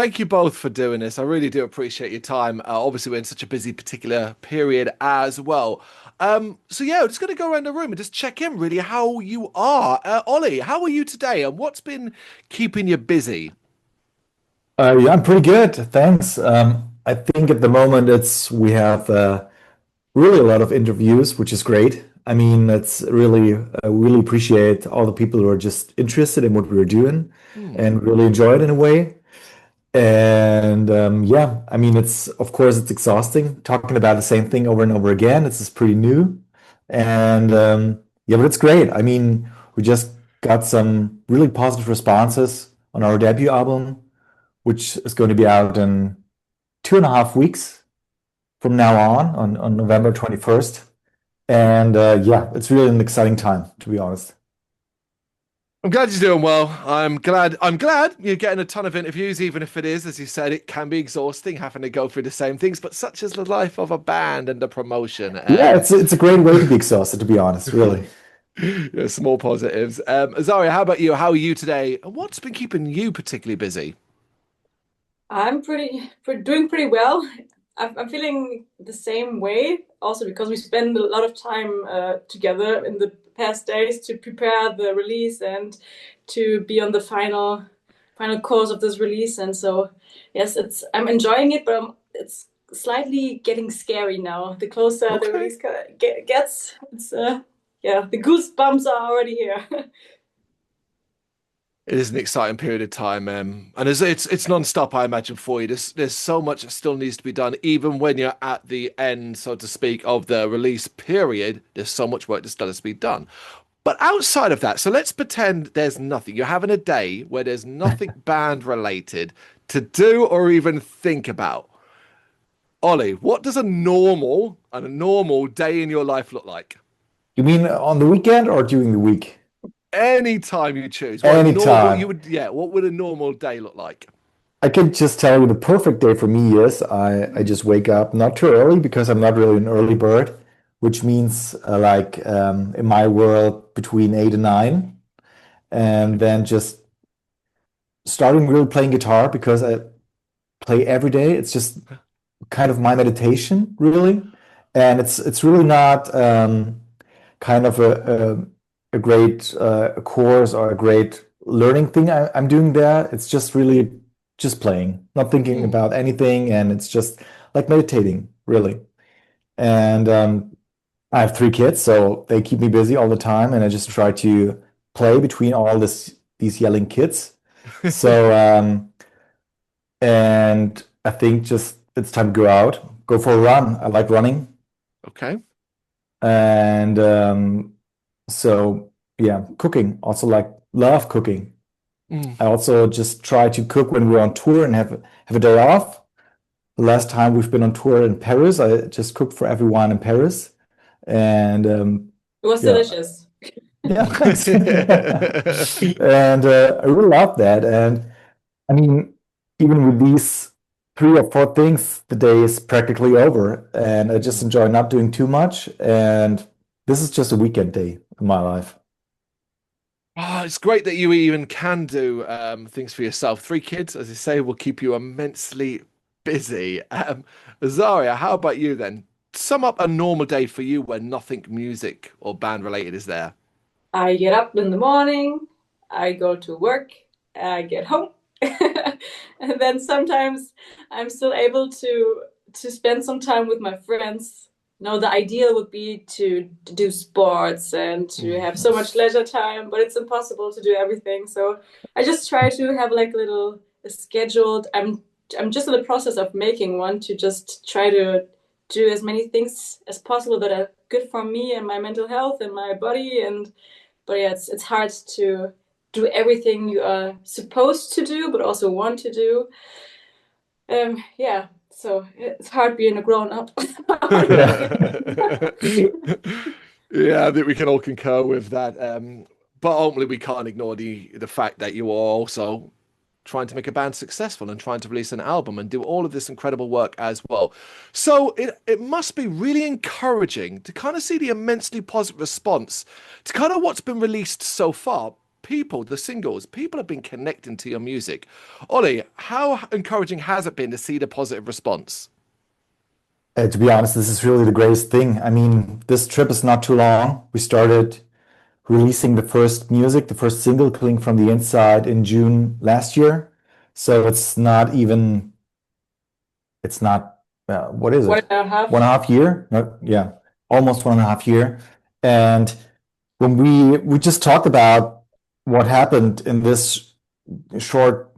thank you both for doing this. I really do appreciate your time. Obviously, we're in such a busy particular period as well. So yeah, I'm just going to go around the room and just check in really how you are. Ollie, how are you today, and what's been keeping you busy? Yeah, I'm pretty good, thanks. I think at the moment it's we have really a lot of interviews, which is great. I mean, it's really really appreciate all the people who are just interested in what we're doing Hmm. and really enjoy it in a way. And yeah, I mean, it's of course it's exhausting talking about the same thing over and over again. It's just pretty new, and yeah, but it's great. I mean, we just got some really positive responses on our debut album, which is going to be out in 2.5 weeks from now on November 21st. And yeah, it's really an exciting time, to be honest. I'm glad you're doing well. I'm glad you're getting a ton of interviews, even if it is, as you said, it can be exhausting having to go through the same things, but such is the life of a band and the promotion. Yeah, it's a great way to be exhausted, to be honest, really. Yeah, small positives. Azaria, how about you? How are you today? And what's been keeping you particularly busy? I'm doing pretty well. I'm feeling the same way, also because we spend a lot of time together in the past days to prepare the release and to be on the final course of this release. And so, yes, it's I'm enjoying it, but it's slightly getting scary now. The closer the Okay. release gets, it's yeah, the goosebumps are already here. It is an exciting period of time, and it's non-stop, I imagine, for you. There's so much that still needs to be done, even when you're at the end, so to speak, of the release period. There's so much work that still has to be done. But outside of that, so let's pretend there's nothing. You're having a day where there's nothing band related to do or even think about. Ollie, what does a normal day in your life look like? You mean on the weekend or during the week? Any time you choose. What you Anytime. would, yeah, what would a normal day look like? I can just tell you the perfect day for me is I just wake up not too early because I'm not really an early bird, which means like in my world between 8 and 9, and then just starting really playing guitar because I play every day. It's just kind of my meditation, really, and it's really not kind of a great course or a great learning thing I'm doing there. It's just really just playing, not thinking Hmm. about anything, and it's just like meditating, really. And I have 3 kids, so they keep me busy all the time, and I just try to play between all these yelling kids. So and I think just it's time to go out, go for a run. I like running, Okay. and so yeah, cooking. Also like love cooking. Mm. I also just try to cook when we're on tour and have a day off. The last time we've been on tour in Paris, I just cooked for everyone in Paris, and It was yeah, delicious. yeah, thanks. And I really love that. And I mean, even with these 3 or 4 things, the day is practically over, and I just Mm. enjoy not doing too much. And this is just a weekend day in my life. Ah, it's great that you even can do things for yourself. 3 kids, as you say, will keep you immensely busy. Azaria, how about you then? Sum up a normal day for you when nothing music or band related is there. I get up in the morning, I go to work, I get home, and then sometimes I'm still able to spend some time with my friends. No, the ideal would be to do sports and to Mm. have so much leisure time, but it's impossible to do everything. So I just try to have like a little scheduled. I'm just in the process of making one to just try to do as many things as possible that are good for me and my mental health and my body. And but yeah, it's hard to do everything you are supposed to do, but also want to do. Yeah, so it's hard being a grown up. Yeah. Yeah, I think we can all concur with that. But ultimately, we can't ignore the fact that you are also trying to make a band successful and trying to release an album and do all of this incredible work as well. So it must be really encouraging to kind of see the immensely positive response to kind of what's been released so far, people, the singles, people have been connecting to your music. Oli, how encouraging has it been to see the positive response? To be honest, this is really the greatest thing. I mean, this trip is not too long. We started releasing the first music, the first single, Killing from the Inside, in June last year. So it's not even, it's not, what is One it? and a half. 1.5 year? No, yeah, almost 1.5 year. And when we just talked about what happened in this short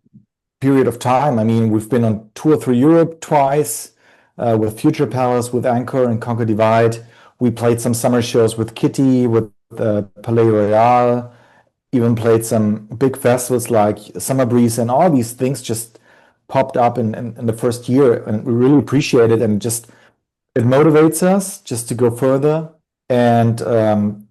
period of time. I mean, we've been on tour through Europe twice, with Future Palace, with Anchor and Conquer Divide. We played some summer shows with Kitty, with Palais Royal, even played some big festivals like Summer Breeze, and all these things just popped up in the first year, and we really appreciate it, and just it motivates us just to go further. And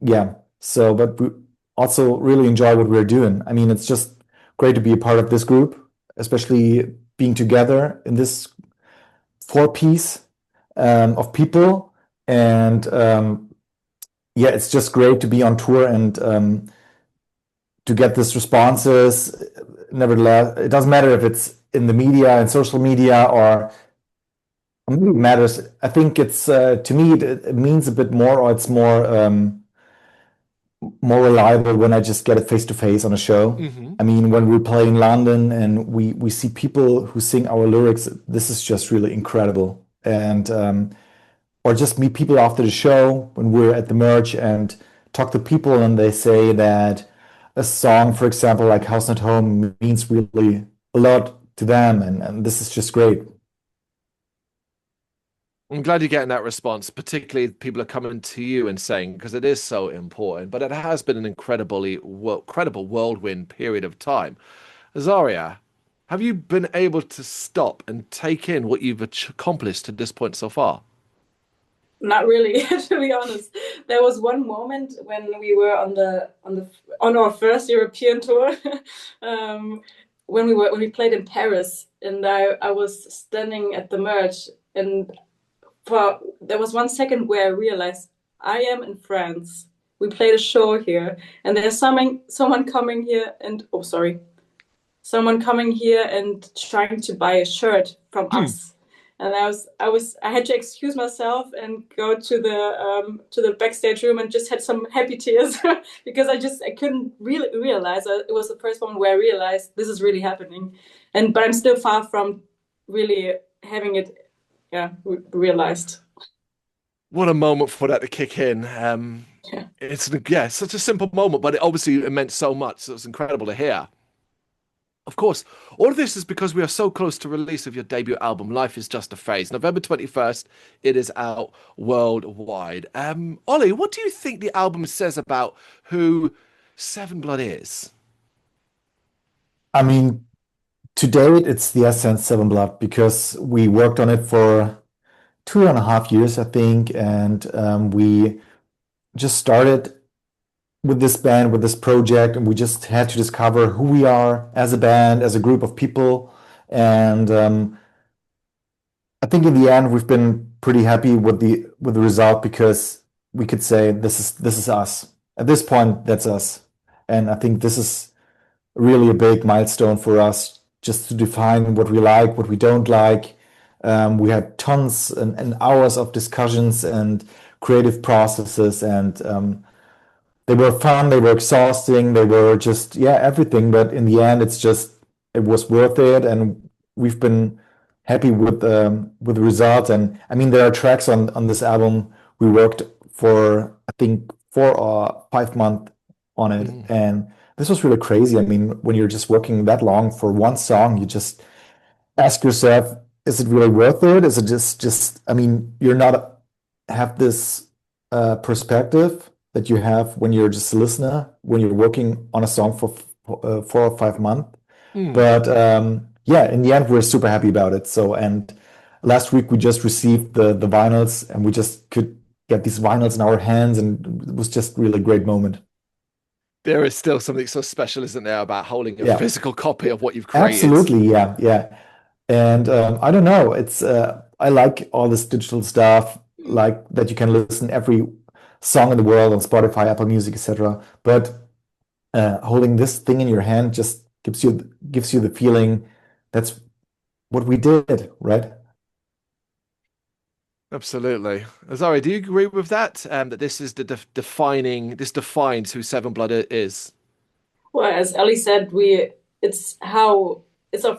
yeah, so but we also really enjoy what we're doing. I mean, it's just great to be a part of this group, especially being together in this four-piece of people. And yeah, it's just great to be on tour and to get these responses. Nevertheless, it doesn't matter if it's in the media and social media, or it matters. I think it's to me it means a bit more, or it's more reliable when I just get it face to face on a show. Mm-hmm. I mean, when we play in London and we see people who sing our lyrics, this is just really incredible. And or just meet people after the show when we're at the merch and talk to people, and they say that a song, for example, like House Not Home, means really a lot to them, and this is just great. I'm glad you're getting that response, particularly people are coming to you and saying, because it is so important, but it has been an incredible whirlwind period of time. Azaria, have you been able to stop and take in what you've accomplished to this point so far? Not really, to be honest. There was one moment when we were on our first European tour, when we played in Paris, and I was standing at the merch, and there was 1 second where I realized I am in France. We played a show here, and there's someone coming here and trying to buy a shirt from us. And I had to excuse myself and go to the backstage room and just had some happy tears because I couldn't really realize it was the first moment where I realized this is really happening, but I'm still far from really having it realized. What a moment for that to kick in. Yeah. It's such a simple moment, but it meant so much. So it's incredible to hear. Of course, all of this is because we are so close to release of your debut album, Life is Just a Phase. November 21st, it is out worldwide. Oli, what do you think the album says about who Seven Blood is? I mean, to date, it's the essence Seven Blood, because we worked on it for 2.5 years, I think, and we just started with this band, with this project, and we just had to discover who we are as a band, as a group of people. And I think in the end, we've been pretty happy with the result, because we could say this is us. At this point, that's us. And I think this is really a big milestone for us, just to define what we like, what we don't like. We had tons and hours of discussions and creative processes, and they were fun, they were exhausting, they were just, everything. But in the end, it was worth it, and we've been happy with the result. And I mean, there are tracks on this album we worked for, I think, 4 or 5 months on it, and this was really crazy. I mean, when you're just working that long for one song, you just ask yourself, is it really worth it? Is it just I mean, you're not have this perspective that you have when you're just a listener, when you're working on a song for 4 or 5 months. But in the end, we're super happy about it. So, and last week we just received the vinyls, and we just could get these vinyls in our hands, and it was just really a great moment. There is still something so special, isn't there, about holding a physical copy of what you've created? Absolutely, yeah. And I don't know, it's I like all this digital stuff, like that you can listen every song in the world on Spotify, Apple Music, etc. But holding this thing in your hand just gives you the feeling that's what we did, right? Absolutely. Azaria, do you agree with that? That this is the this defines who Seven Blood is. Well, as Ellie said, it's our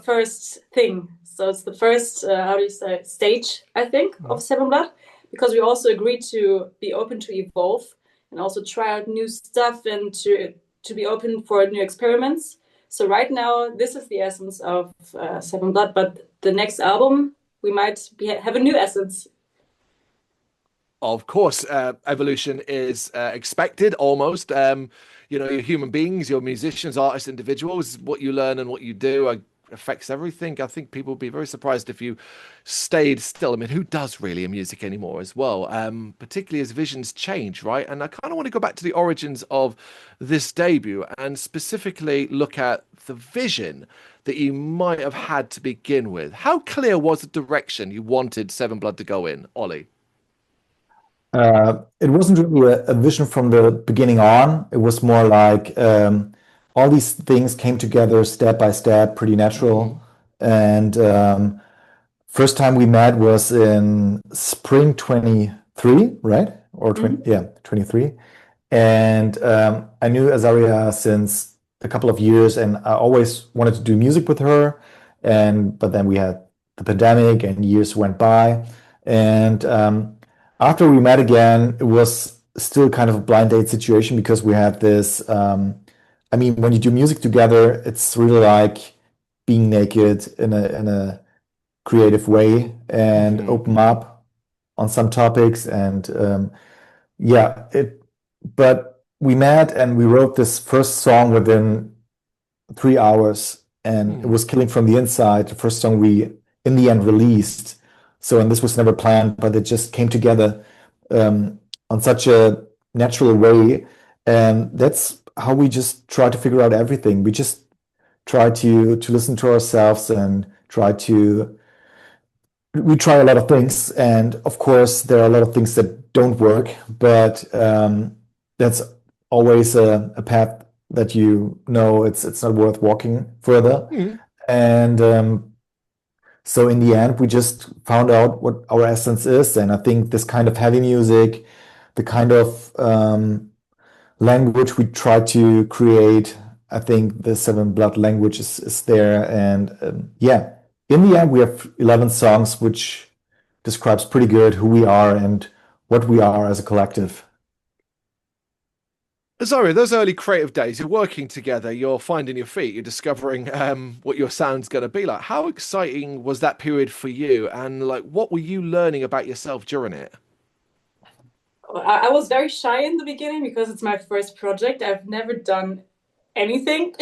first thing. So it's the first how do you say stage, I think, of Seven Blood, because we also agreed to be open to evolve and also try out new stuff and to be open for new experiments. So right now, this is the essence of Seven Blood, but the next album we might have a new essence. Of course, evolution is expected almost. You're human beings, you're musicians, artists, individuals. What you learn and what you do affects everything. I think people would be very surprised if you stayed still. I mean, who does really in music anymore as well? Particularly as visions change, right? And I kind of want to go back to the origins of this debut and specifically look at the vision that you might have had to begin with. How clear was the direction you wanted Seven Blood to go in, Ollie? It wasn't really a vision from the beginning on. It was more like all these things came together step by step, pretty natural. And first time we met was in spring 23, right? Or 23. And I knew Azaria since a couple of years, and I always wanted to do music with her. But then we had the pandemic, and years went by, and after we met again, it was still kind of a blind date situation because we had this. I mean, when you do music together, it's really like being naked in a creative way and open up on some topics. And but we met and we wrote this first song within 3 hours, and it was killing from the inside. The first song we, in the end, released. So, and this was never planned, but it just came together on such a natural way. And that's how we just try to figure out everything. We just try to listen to ourselves and we try a lot of things. And of course, there are a lot of things that don't work, but that's always a path that it's not worth walking further. And so in the end, we just found out what our essence is. And I think this kind of heavy music, the kind of language we try to create, I think the Seven Blood language is there. And in the end, we have 11 songs, which describes pretty good who we are and what we are as a collective. Sorry, those early creative days, you're working together, you're finding your feet, you're discovering what your sound's going to be like. How exciting was that period for you? And like, what were you learning about yourself during it? I was very shy in the beginning because it's my first project. I've never done anything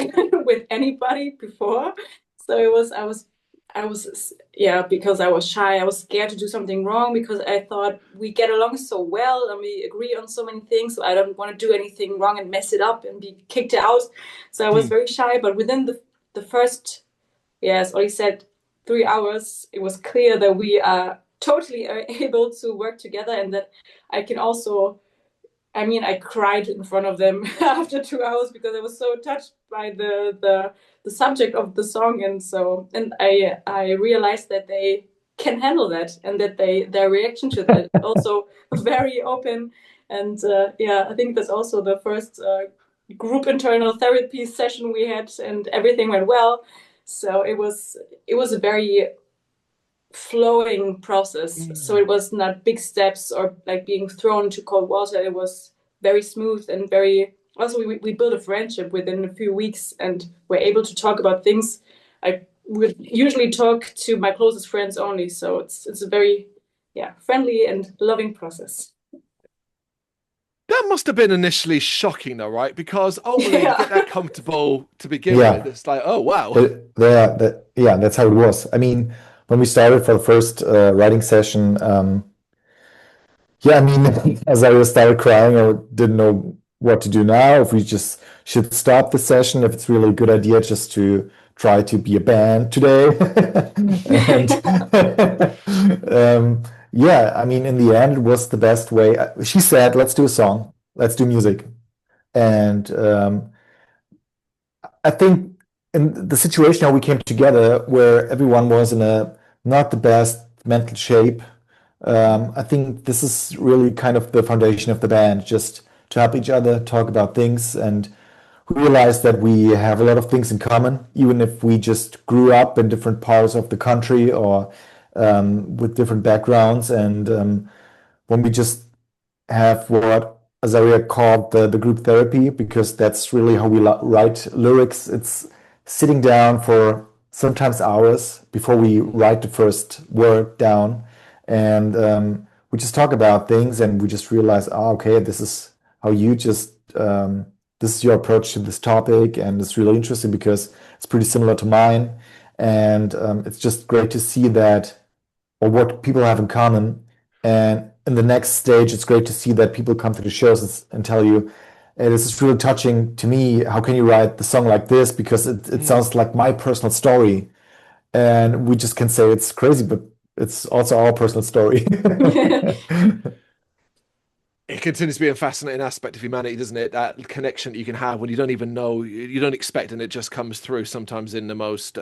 with anybody before. So because I was shy, I was scared to do something wrong because I thought we get along so well and we agree on so many things. So I don't want to do anything wrong and mess it up and be kicked out. So I was very shy. But within the first, as Ollie said, 3 hours, it was clear that we are totally able to work together and that I can also. I mean, I cried in front of them after 2 hours because I was so touched by the subject of the song, and I realized that they can handle that and that their reaction to that also very open, and I think that's also the first group internal therapy session we had, and everything went well. So it was a very flowing process. So it was not big steps or like being thrown into cold water. It was very smooth and very. Also, we built a friendship within a few weeks, and we're able to talk about things I would usually talk to my closest friends only. So it's a very friendly and loving process. That must have been initially shocking, though, right? Because ultimately, you get that comfortable to begin with. It's like, oh wow, that's how it was. I mean, when we started for the first writing session, I mean, as I started crying, I didn't know what to do now. If we just should stop the session, if it's really a good idea just to try to be a band today. And I mean, in the end, it was the best way. She said, "Let's do a song. Let's do music." And I think in the situation how we came together, where everyone was in a not the best mental shape, I think this is really kind of the foundation of the band, just to help each other talk about things. And we realized that we have a lot of things in common, even if we just grew up in different parts of the country or with different backgrounds. And when we just have what Azaria called the group therapy, because that's really how we write lyrics. It's sitting down for sometimes hours before we write the first word down. And we just talk about things and we just realize, oh, okay, this is how you just, this is your approach to this topic. And it's really interesting because it's pretty similar to mine. And it's just great to see that, or what people have in common. And in the next stage, it's great to see that people come to the shows and tell you, hey, this is really touching to me. How can you write the song like this? Because it sounds like my personal story. And we just can say it's crazy, but it's also our personal story. It continues to be a fascinating aspect of humanity, doesn't it? That connection that you can have when you don't even know, you don't expect, and it just comes through sometimes in the most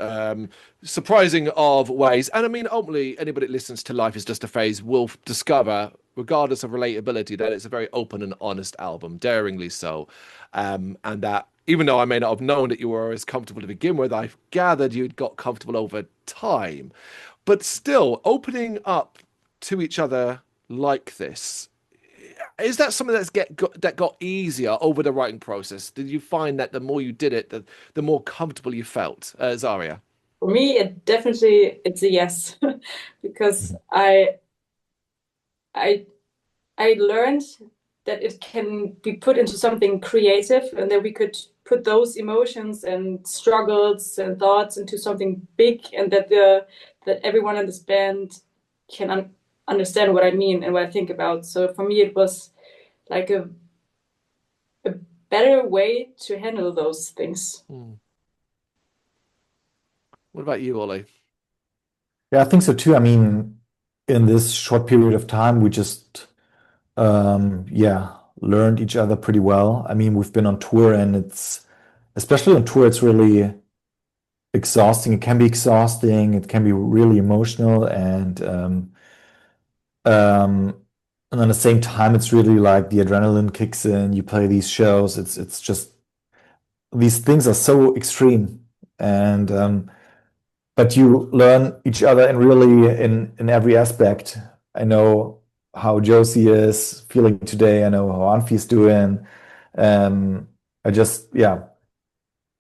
surprising of ways. And I mean, ultimately, anybody that listens to Life is Just a Phase will discover, regardless of relatability, that it's a very open and honest album, daringly so. And that even though I may not have known that you were as comfortable to begin with, I've gathered you'd got comfortable over time. But still, opening up to each other like this, is that something that got easier over the writing process? Did you find that the more you did it, the more comfortable you felt, Zaria? For me, it's a yes, because I learned that it can be put into something creative, and that we could put those emotions and struggles and thoughts into something big, and that everyone in this band can understand what I mean and what I think about. So for me, it was like a better way to handle those things. What about you, Ollie? Yeah, I think so too. I mean, in this short period of time, we just, yeah, learned each other pretty well. I mean, we've been on tour, and especially on tour, it's really exhausting. It can be exhausting. It can be really emotional, um, and at the same time, it's really like the adrenaline kicks in. You play these shows. It's just these things are so extreme, and but you learn each other and really in every aspect. I know how Josie is feeling today. I know how Anfi's doing. I just, yeah.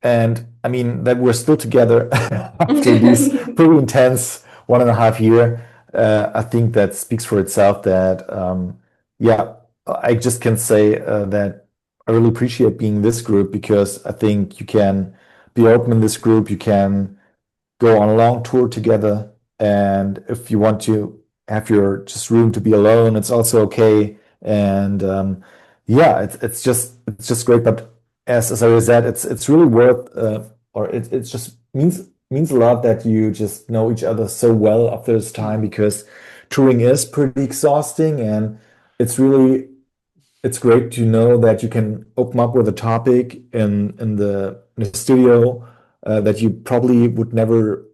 And I mean, that we're still together after these pretty intense 1.5 year. I think that speaks for itself that, yeah, I just can say that I really appreciate being in this group, because I think you can be open in this group. You can go on a long tour together, and if you want to have your just room to be alone, it's also okay. And yeah, it's just great. But as I said, it's really worth, or it just means a lot that you just know each other so well after this time, because touring is pretty exhausting, and it's great to know that you can open up with a topic in the studio that you probably would never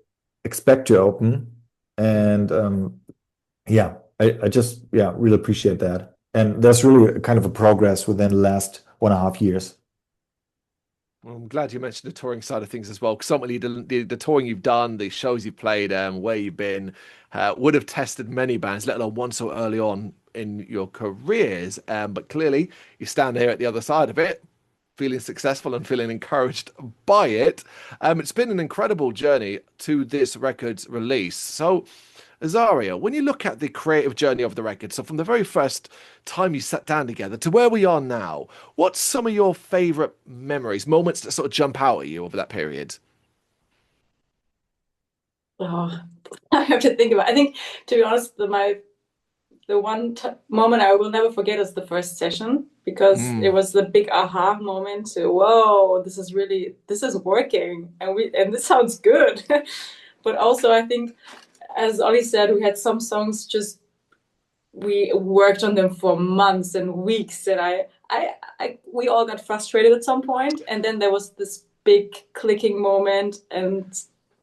expect to open. And yeah, I just, yeah, really appreciate that. And there's really a kind of a progress within the last 1.5 years. Well, I'm glad you mentioned the touring side of things as well, because ultimately the touring you've done, the shows you've played, where you've been, would have tested many bands, let alone one so early on in your careers. But clearly, you stand here at the other side of it, feeling successful and feeling encouraged by it. It's been an incredible journey to this record's release. So, Azaria, when you look at the creative journey of the record, so from the very first time you sat down together to where we are now, what's some of your favorite memories, moments that sort of jump out at you over that period? Oh, I have to think about it. I think, to be honest, the one moment I will never forget is the first session, because it was the big aha moment to, whoa, this is working, and this sounds good. But also, I think, as Ollie said, we had some songs we worked on them for months and weeks, and we all got frustrated at some point, and then there was this big clicking moment, and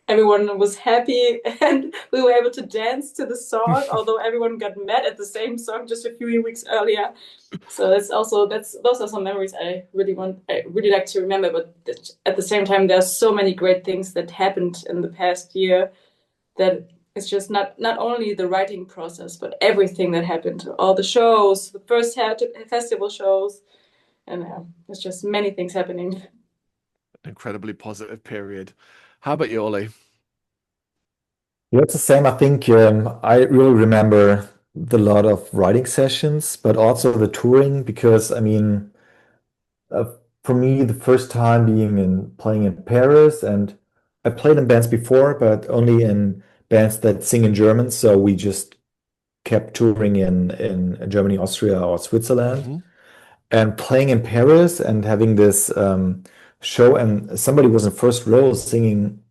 everyone was happy, and we were able to dance to the song, although everyone got mad at the same song just a few weeks earlier. So those are some memories I really like to remember. But at the same time, there are so many great things that happened in the past year that it's just not only the writing process, but everything that happened, all the shows, the first festival shows, and it's just many things happening. Incredibly positive period. How about you, Oli? Yeah, it's the same. I think I really remember the lot of writing sessions, but also the touring, because I mean, uh, for me, the first time being in playing in Paris, and I played in bands before, but only in bands that sing in German. So we just kept touring in Germany, Austria, or Switzerland, and playing in Paris and having this show, and somebody was in first row singing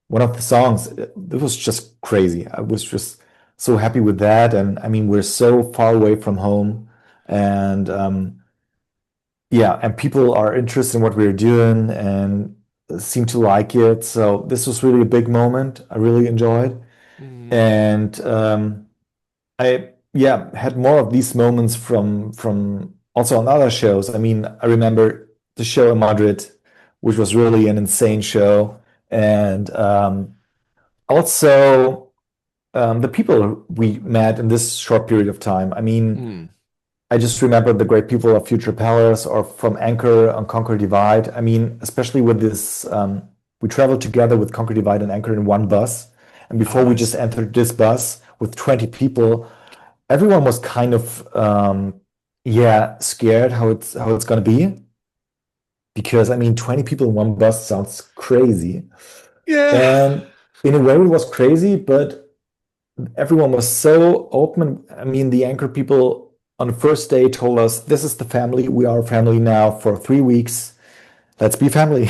one of the songs. It was just crazy. I was just so happy with that. And I mean, we're so far away from home, and yeah, and people are interested in what we're doing and seem to like it. So this was really a big moment. I really enjoyed. And I yeah had more of these moments from also on other shows. I mean, I remember the show in Madrid, which was really an insane show, and also the people we met in this short period of time. I mean, I just remember the great people of Future Palace or from Anchor on Conquer Divide. I mean, especially with this, we traveled together with Conquer Divide and Anchor in one bus. And before we just entered this bus with 20 people, everyone was kind of, yeah, scared how it's going to be. Because, I mean, 20 people in one bus sounds crazy. Yeah. And in a way, it was crazy, but everyone was so open. I mean, the Anchor people on the first day told us, this is the family. We are a family now for 3 weeks. Let's be family.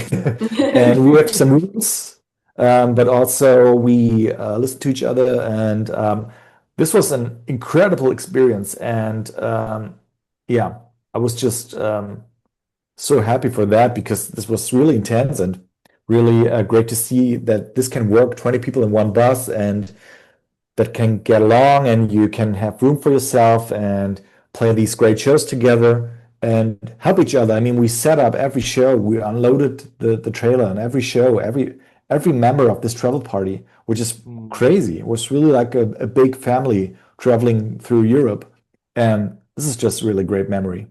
And we worked some rules, but also we listened to each other. And this was an incredible experience. And yeah, I was just so happy for that, because this was really intense and really great to see that this can work, 20 people in one bus, and that can get along, and you can have room for yourself and play these great shows together and help each other. I mean, we set up every show, we unloaded the trailer, and every show, every member of this travel party, which is crazy. It was really like a big family traveling through Europe. And this is just a really great memory.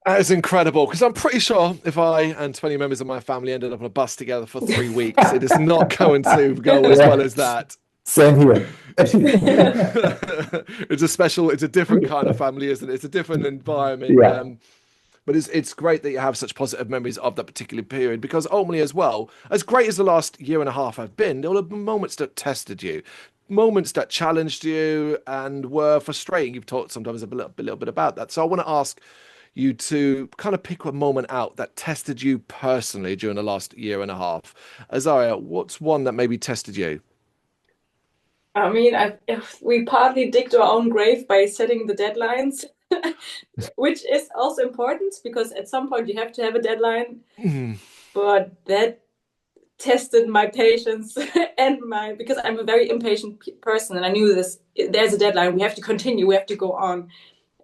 That is incredible, because I'm pretty sure if I and 20 members of my family ended up on a bus together for 3 weeks, it is not going to go as well as that. Same here. It's a different kind of family, isn't it? It's a different environment. Yeah. But it's great that you have such positive memories of that particular period, because ultimately as well, as great as the last year and a half have been, there were moments that tested you, moments that challenged you and were frustrating. You've talked sometimes a little bit about that. So I want to ask you to kind of pick a moment out that tested you personally during the last year and a half. Azaria, what's one that maybe tested you? I mean, we partly digged our own grave by setting the deadlines, which is also important, because at some point you have to have a deadline. But that tested my patience and because I'm a very impatient person, and I knew there's a deadline, we have to continue, we have to go on.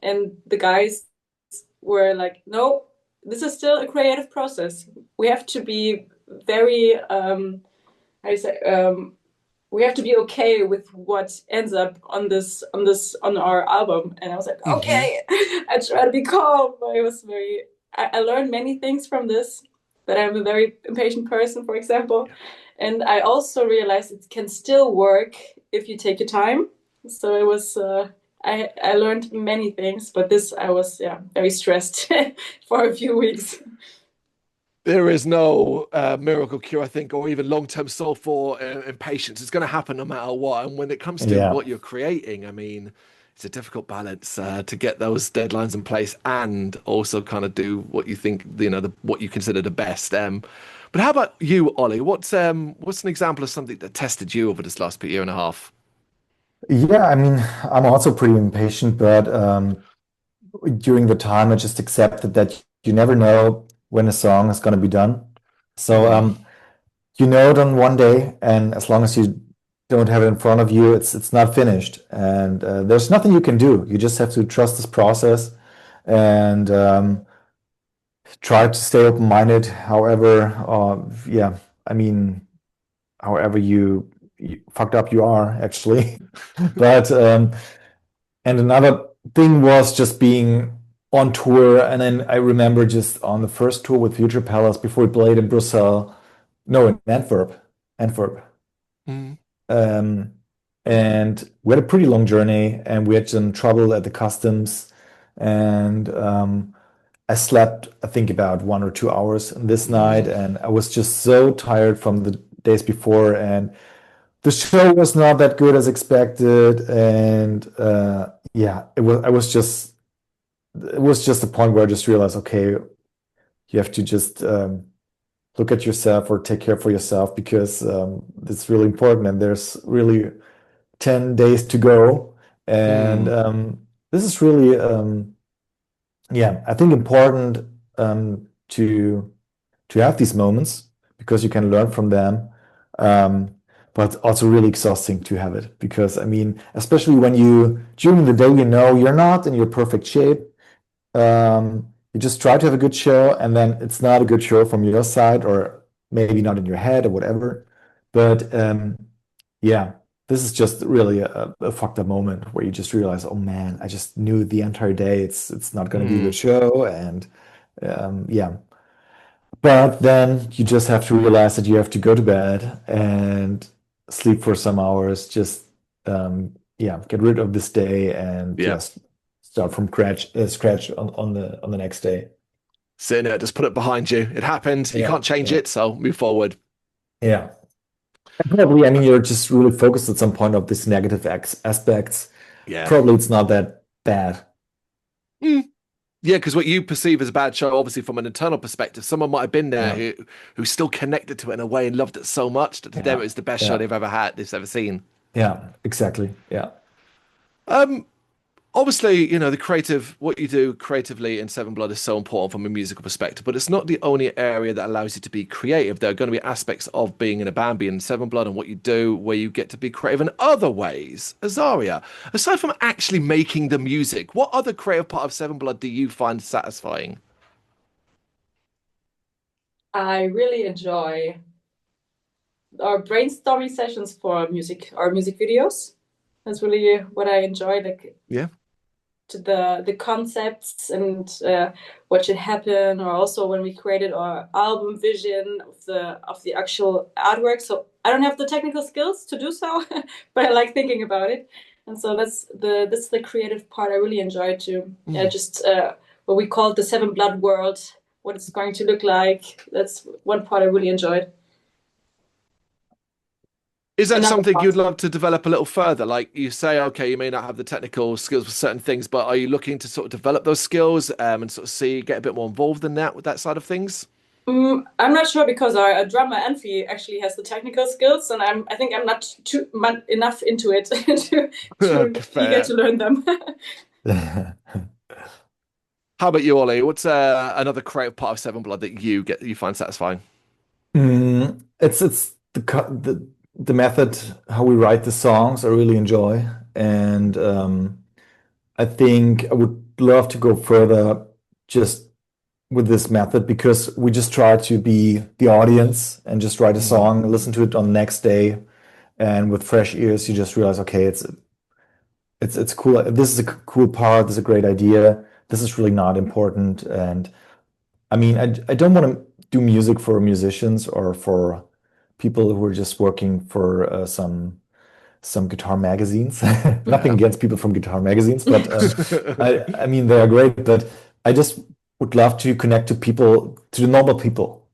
And the guys were like, no, this is still a creative process. We have to be very, we have to be okay with what ends up on our album. And I was like, okay, I try to be calm. I learned many things from this, that I'm a very impatient person, for example. And I also realized it can still work if you take your time. So it was, I learned many things, but this I was very stressed for a few weeks. There is no miracle cure, I think, or even long-term solve for impatience. It's going to happen no matter what. And when it comes to what you're creating, I mean, it's a difficult balance to get those deadlines in place and also kind of do what you think, what you consider the best. But how about you, Oli? What's an example of something that tested you over this last year and a half? Yeah, I mean, I'm also pretty impatient, but during the time, I just accepted that you never know when a song is going to be done. So Mm. you know it on one day, and as long as you don't have it in front of you, it's not finished. And there's nothing you can do. You just have to trust this process and try to stay open-minded. However, yeah, I mean, however you fucked up you are actually. But and another thing was just being on tour, and then I remember just on the first tour with Future Palace before we played in Brussels, no, in Antwerp. Mm. Um, and we had a pretty long journey, and we had some trouble at the customs, and I slept, I think, about 1 or 2 hours this night, and I was just so tired from the days before, and the show was not that good as expected, and yeah, it was just a point where I just realized, okay, you have to just look at yourself or take care for yourself because it's really important, and there's really 10 days to go, and this is really yeah, I think important to have these moments because you can learn from them. But also really exhausting to have it because I mean, especially when during the day, you know, you're not in your perfect shape. You just try to have a good show, and then it's not a good show from your side, or maybe not in your head or whatever. But yeah, this is just really a fucked up moment where you just realize, oh man, I just knew the entire day it's not going to be a good show, and yeah. But then you just have to realize that you have to go to bed and sleep for some hours, just yeah, get rid of this day and Yeah. just start from scratch on the next day. Sitting there, just put it behind you. It happened. You Yeah, can't change yeah. it, so move forward. Yeah. And probably, I mean, you're just really focused at some point of these negative aspects. Yeah. Probably it's not that bad. Yeah, because what you perceive as a bad show, obviously from an internal perspective, someone might have been there who's still connected to it in a way and loved it so much that to them it was the best show they've ever seen. Yeah, exactly. Yeah. Obviously, you know, what you do creatively in Seven Blood is so important from a musical perspective, but it's not the only area that allows you to be creative. There are going to be aspects of being in a band, being in Seven Blood, and what you do where you get to be creative in other ways. Azaria, aside from actually making the music, what other creative part of Seven Blood do you find satisfying? I really enjoy our brainstorming sessions for our music videos. That's really what I enjoy, like Yeah. to the concepts and what should happen, or also when we created our album vision of the actual artwork. So I don't have the technical skills to do so, but I like thinking about it, and so that's the creative part I really enjoy too. Yeah, just what we call the Seven Blood world, what it's going to look like. That's one part I really enjoyed. Is that Another something part. you'd love to develop a little further? Like you say, okay, you may not have the technical skills for certain things, but are you looking to sort of develop those skills and sort of get a bit more involved in that with that side of things? I'm not sure because our drummer Anfi actually has the technical skills, and I think I'm not too enough into it to Fair. eager to learn them. How about you, Ollie? What's another creative part of Seven Blood that you find satisfying? It's the method how we write the songs I really enjoy, and I think I would love to go further just with this method because we just try to be the audience and just write a song, listen to it on the next day, and with fresh ears, you just realize, okay, it's cool. This is a cool part. This is a great idea. This is really not important, and I mean, I don't want to do music for musicians or for people who are just working for some guitar magazines. Nothing against people from guitar magazines, but I mean they are great. But I just would love to connect to people, to the normal people.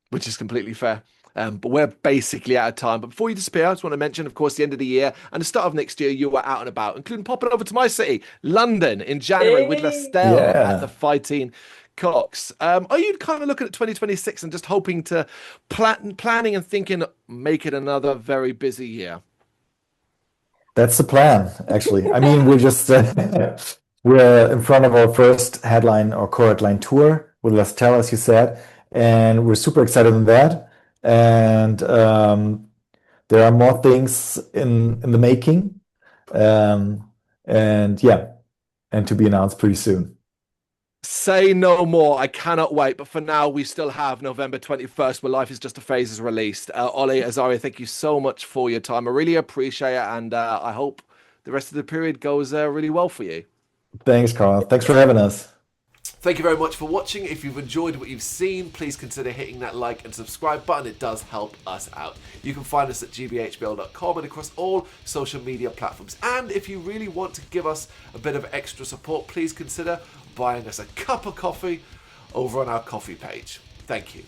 Which is completely fair. But we're basically out of time. But before you disappear, I just want to mention, of course, the end of the year and the start of next year, you are out and about, including popping over to my city, London, in January with Lestelle at the Fighting Cocks. Are you kind of looking at 2026 and just hoping to planning and thinking, make it another very busy year? That's the plan, actually. I mean, we're just We're in front of our first headline or co-headline tour with Lestel, as you said, and we're super excited on that. And there are more things in the making, and yeah, and to be announced pretty soon. Say no more. I cannot wait. But for now, we still have November 21st, where Life is Just a Phase is released. Oli, Azaria, thank you so much for your time. I really appreciate it. And I hope the rest of the period goes really well for you. Thanks, Carl. Thanks for having us. Thank you very much for watching. If you've enjoyed what you've seen, please consider hitting that like and subscribe button. It does help us out. You can find us at gbhbl.com and across all social media platforms. And if you really want to give us a bit of extra support, please consider buying us a cup of coffee over on our coffee page. Thank you.